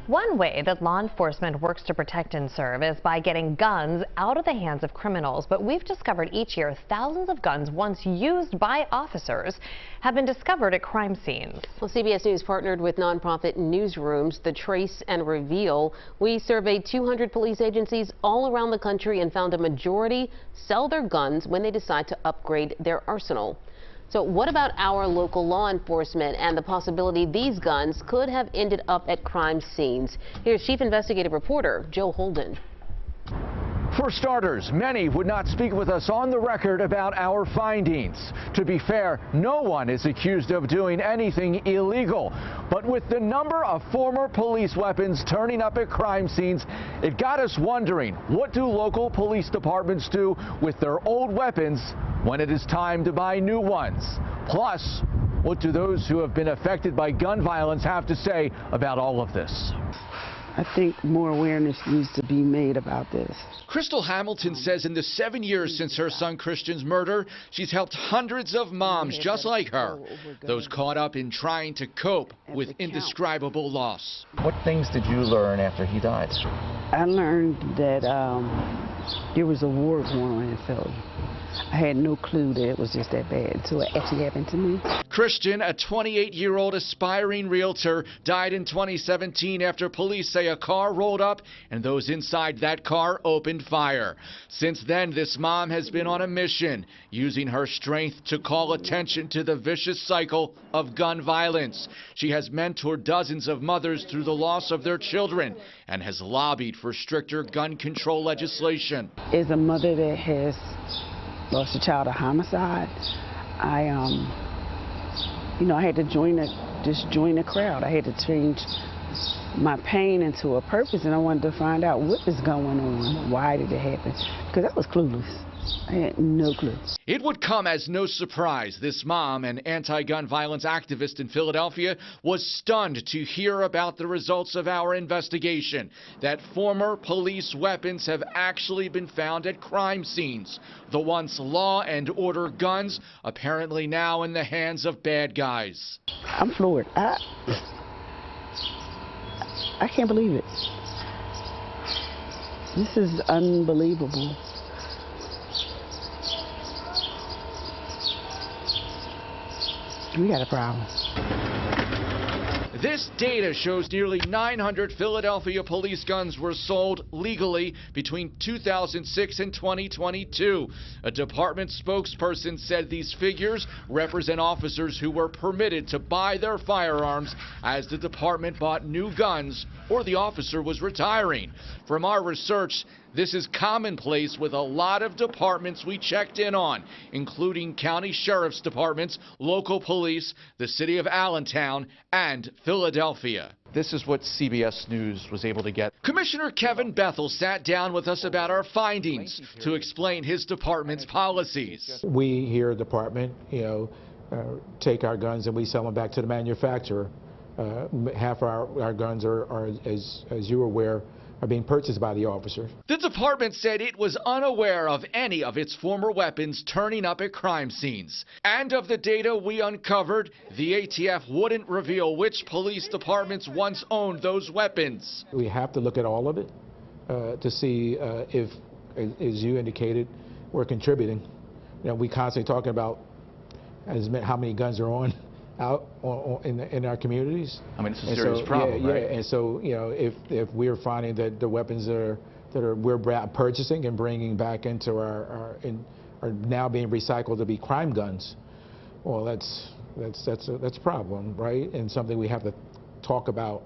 One way that law enforcement works to protect and serve is by getting guns out of the hands of criminals. But we've discovered each year thousands of guns once used by officers have been discovered at crime scenes. Well, CBS News partnered with nonprofit newsrooms, The Trace and Reveal. We surveyed 200 police agencies all around the country and found a majority sell their guns when they decide to upgrade their arsenal. So what about our local law enforcement and the possibility these guns could have ended up at crime scenes? Here's Chief Investigative Reporter Joe Holden. For starters, many would not speak with us on the record about our findings. To be fair, no one is accused of doing anything illegal. But with the number of former police weapons turning up at crime scenes, it got us wondering, what do local police departments do with their old weapons when it is time to buy new ones? Plus, what do those who have been affected by gun violence have to say about all of this? I think more awareness needs to be made about this. Crystal Hamilton says in the 7 years since her son Christian's murder, she's helped hundreds of moms just like her, those caught up in trying to cope with indescribable loss. What things did you learn after he died? I learned that there was a war going on in Philly. I had no clue that it was just that bad until it actually happened to me. Christian, a 28-year-old aspiring realtor, died in 2017 after police say a car rolled up and those inside that car opened fire. Since then, this mom has been on a mission, using her strength to call attention to the vicious cycle of gun violence. She has mentored dozens of mothers through the loss of their children and has lobbied for stricter gun control legislation. As a mother that has lost a child to homicide, I had to join the crowd. I had to change my pain into a purpose, and I wanted to find out what is going on, why did it happen, because I was clueless. I had no clue. It would come as no surprise. This mom, an anti-gun violence activist in Philadelphia, was stunned to hear about the results of our investigation, that former police weapons have actually been found at crime scenes. The once law and order guns apparently now in the hands of bad guys. I'm floored. I can't believe it. This is unbelievable. We got a problem. This data shows nearly 900 Philadelphia police guns were sold legally between 2006 and 2022. A department spokesperson said these figures represent officers who were permitted to buy their firearms as the department bought new guns or the officer was retiring. From our research, this is commonplace with a lot of departments we checked in on, including county sheriff's departments, local police, the city of Allentown, and Philadelphia. This is what CBS News was able to get. Commissioner Kevin Bethel sat down with us about our findings to explain his department's policies. We here at the department, take our guns and we sell them back to the manufacturer. Half our guns are, as you're aware, are being purchased by the officer. The department said it was unaware of any of its former weapons turning up at crime scenes. And of the data we uncovered, the ATF wouldn't reveal which police departments once owned those weapons. We have to look at all of it to see if, as you indicated, we're contributing. We constantly talking about how many guns are out in our communities. I mean, it's a serious problem, right? And so, if we're finding that the weapons that we're purchasing and bringing back into are now being recycled to be crime guns, well, that's a problem, right? And something we have to talk about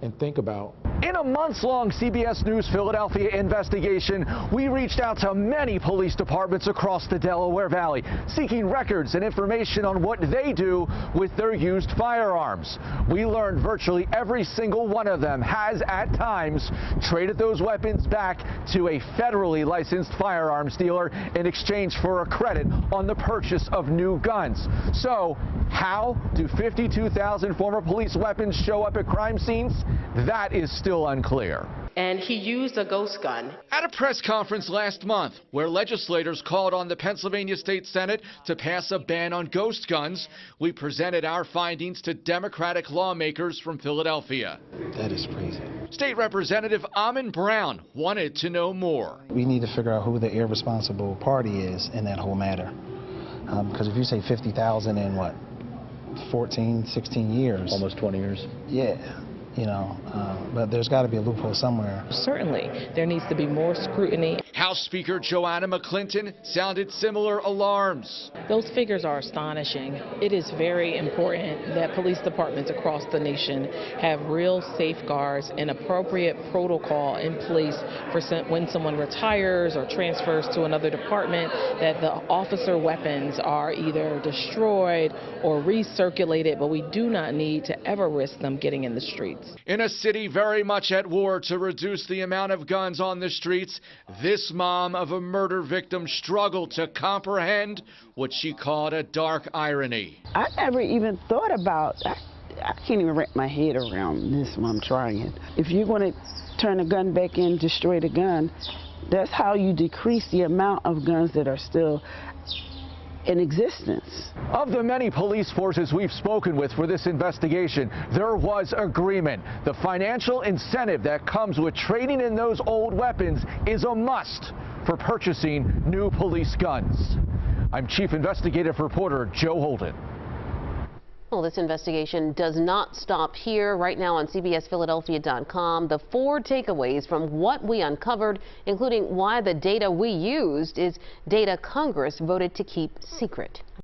and think about. In a months-long CBS News Philadelphia investigation, we reached out to many police departments across the Delaware Valley, seeking records and information on what they do with their used firearms. We learned virtually every single one of them has, at times, traded those weapons back to a federally licensed firearms dealer in exchange for a credit on the purchase of new guns. So, how do 52,000 former police weapons show up at crime scenes? That is still unclear. and he used a ghost gun. At a press conference last month, where legislators called on the Pennsylvania State Senate to pass a ban on ghost guns, we presented our findings to Democratic lawmakers from Philadelphia. That is crazy. State Representative Ammon Brown wanted to know more. We need to figure out who the irresponsible party is in that whole matter. Because if you say 50,000 in what, 14, 16 years? Almost 20 years. Yeah. You know, but there's got to be a loophole somewhere. Certainly, there needs to be more scrutiny. House Speaker Joanna McClinton sounded similar alarms. Those figures are astonishing. It is very important that police departments across the nation have real safeguards and appropriate protocol in place for when someone retires or transfers to another department, that the officer weapons are either destroyed or recirculated, but we do not need to ever risk them getting in the streets. In a city very much at war to reduce the amount of guns on the streets, this mom of a murder victim struggled to comprehend what she called a dark irony. I never even thought about, I can't even wrap my head around this when I'm trying. If you're going to turn a gun back in, destroy the gun, that's how you decrease the amount of guns that are still in existence. Of the many police forces we've spoken with for this investigation, there was agreement. The financial incentive that comes with trading in those old weapons is a must for purchasing new police guns. I'm Chief Investigative Reporter Joe Holden. Well, this investigation does not stop here. Right now on CBSPhiladelphia.com, the 4 takeaways from what we uncovered, including why the data we used is data Congress voted to keep secret.